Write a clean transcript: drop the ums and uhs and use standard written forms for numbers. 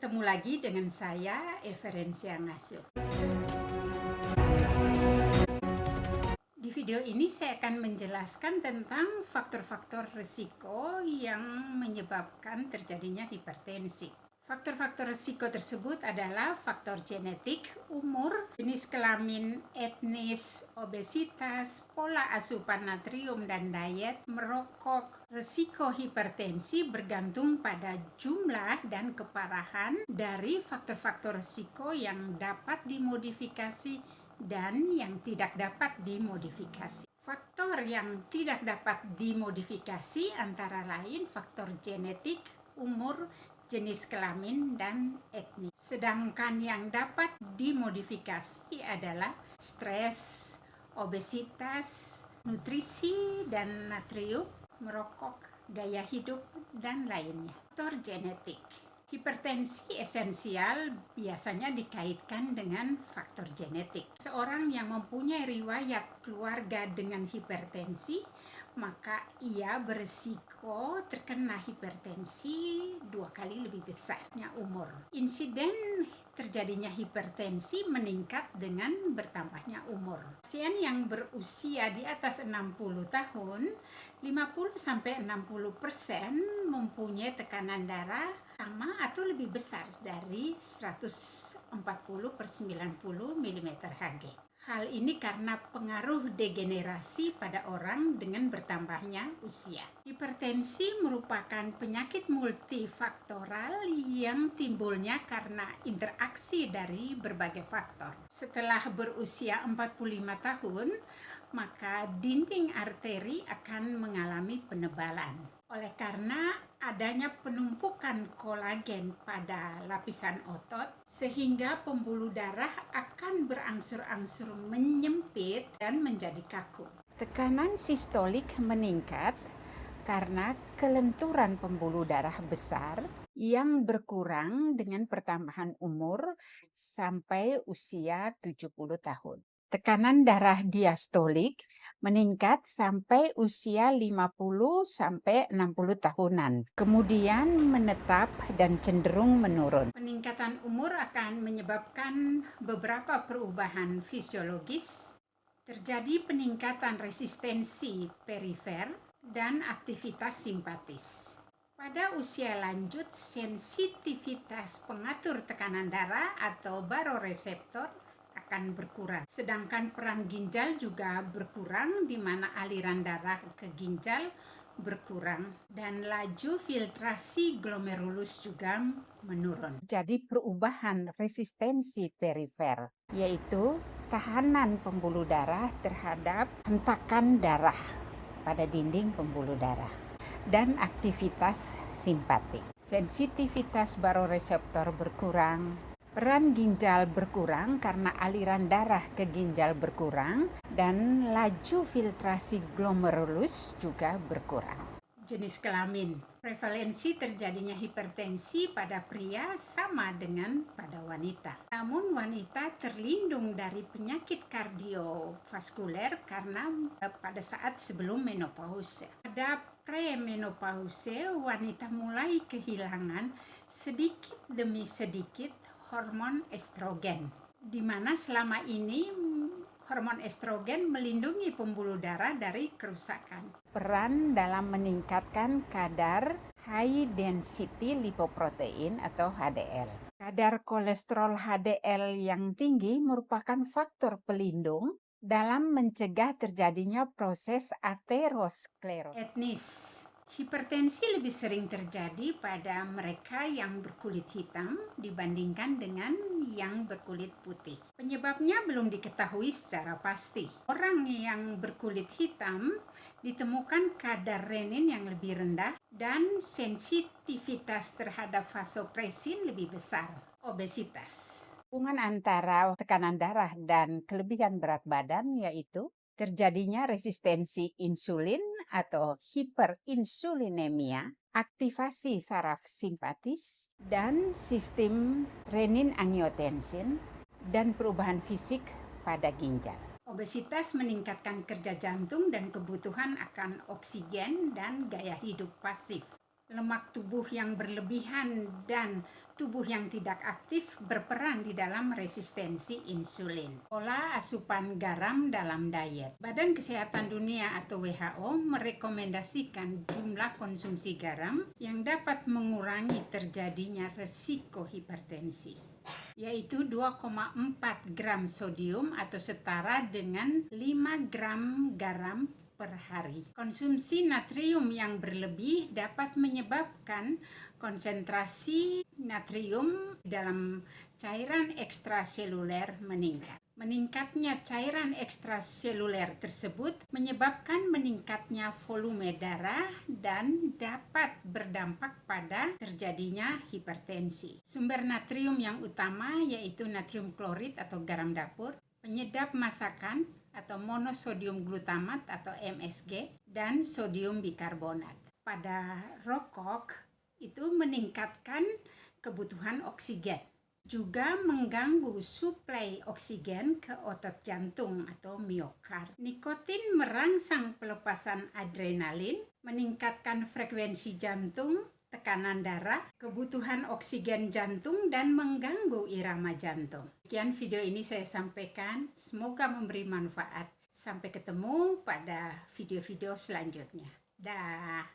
Bertemu lagi dengan saya, Everensia Ngasuh. Di video ini saya akan menjelaskan tentang faktor-faktor risiko yang menyebabkan terjadinya hipertensi. Faktor-faktor risiko tersebut adalah faktor genetik, umur, jenis kelamin, etnis, obesitas, pola asupan natrium dan diet, merokok. Risiko hipertensi bergantung pada jumlah dan keparahan dari faktor-faktor risiko yang dapat dimodifikasi dan yang tidak dapat dimodifikasi. Faktor yang tidak dapat dimodifikasi antara lain faktor genetik, umur, jenis kelamin, dan etnis. Sedangkan yang dapat dimodifikasi adalah stres, obesitas, nutrisi dan natrium, merokok, gaya hidup, dan lainnya. Faktor genetik. Hipertensi esensial biasanya dikaitkan dengan faktor genetik. Seorang yang mempunyai riwayat keluarga dengan hipertensi, maka ia berisiko terkena hipertensi 2 kali lebih besarnya umur. Insiden terjadinya hipertensi meningkat dengan bertambahnya umur. Pasien yang berusia di atas 60 tahun, 50-60% mempunyai tekanan darah sama atau lebih besar dari 140/90 mm/Hg. Hal ini karena pengaruh degenerasi pada orang dengan bertambahnya usia. Hipertensi merupakan penyakit multifaktoral yang timbulnya karena interaksi dari berbagai faktor. Setelah berusia 45 tahun, maka dinding arteri akan mengalami penebalan. Oleh karena adanya penumpukan kolagen pada lapisan otot, sehingga pembuluh darah akan berangsur-angsur menyempit dan menjadi kaku. Tekanan sistolik meningkat karena kelenturan pembuluh darah besar yang berkurang dengan pertambahan umur sampai usia 70 tahun. Tekanan darah diastolik meningkat sampai usia 50-60 tahunan, kemudian menetap dan cenderung menurun. Peningkatan umur akan menyebabkan beberapa perubahan fisiologis. Terjadi peningkatan resistensi perifer dan aktivitas simpatis. Pada usia lanjut, sensitivitas pengatur tekanan darah atau baroreseptor akan berkurang. Sedangkan peran ginjal juga berkurang, di mana aliran darah ke ginjal berkurang dan laju filtrasi glomerulus juga menurun. Jadi perubahan resistensi perifer, yaitu tahanan pembuluh darah terhadap hentakan darah pada dinding pembuluh darah dan aktivitas simpatik. Sensitivitas baroreseptor berkurang, peran ginjal berkurang karena aliran darah ke ginjal berkurang, dan laju filtrasi glomerulus juga berkurang. Jenis kelamin. Prevalensi terjadinya hipertensi pada pria sama dengan pada wanita. Namun wanita terlindung dari penyakit kardiovaskuler karena pada saat sebelum menopause. Pada premenopause, wanita mulai kehilangan sedikit demi sedikit hormon estrogen, di mana selama ini hormon estrogen melindungi pembuluh darah dari kerusakan. Peran dalam meningkatkan kadar high density lipoprotein atau HDL. Kadar kolesterol HDL yang tinggi merupakan faktor pelindung dalam mencegah terjadinya proses aterosklerosis. Etnis. Hipertensi lebih sering terjadi pada mereka yang berkulit hitam dibandingkan dengan yang berkulit putih. Penyebabnya belum diketahui secara pasti. Orang yang berkulit hitam ditemukan kadar renin yang lebih rendah dan sensitivitas terhadap vasopresin lebih besar. Obesitas. Hubungan antara tekanan darah dan kelebihan berat badan yaitu terjadinya resistensi insulin atau hiperinsulinemia, aktivasi saraf simpatis, dan sistem renin-angiotensin, dan perubahan fisik pada ginjal. Obesitas meningkatkan kerja jantung dan kebutuhan akan oksigen dan gaya hidup pasif. Lemak tubuh yang berlebihan dan tubuh yang tidak aktif berperan di dalam resistensi insulin. Pola asupan garam dalam diet. Badan Kesehatan Dunia atau WHO merekomendasikan jumlah konsumsi garam yang dapat mengurangi terjadinya resiko hipertensi, yaitu 2,4 gram sodium atau setara dengan 5 gram garam per hari. Konsumsi natrium yang berlebih dapat menyebabkan konsentrasi natrium dalam cairan ekstraseluler meningkat. Meningkatnya cairan ekstraseluler tersebut menyebabkan meningkatnya volume darah dan dapat berdampak pada terjadinya hipertensi. Sumber natrium yang utama yaitu natrium klorid atau garam dapur, penyedap masakan atau monosodium glutamat atau MSG, dan sodium bikarbonat. Pada rokok itu meningkatkan kebutuhan oksigen, juga mengganggu suplai oksigen ke otot jantung atau miokard. Nikotin merangsang pelepasan adrenalin, meningkatkan frekuensi jantung, tekanan darah, kebutuhan oksigen jantung, dan mengganggu irama jantung. Sekian video ini saya sampaikan, semoga memberi manfaat. Sampai ketemu pada video-video selanjutnya. Dah.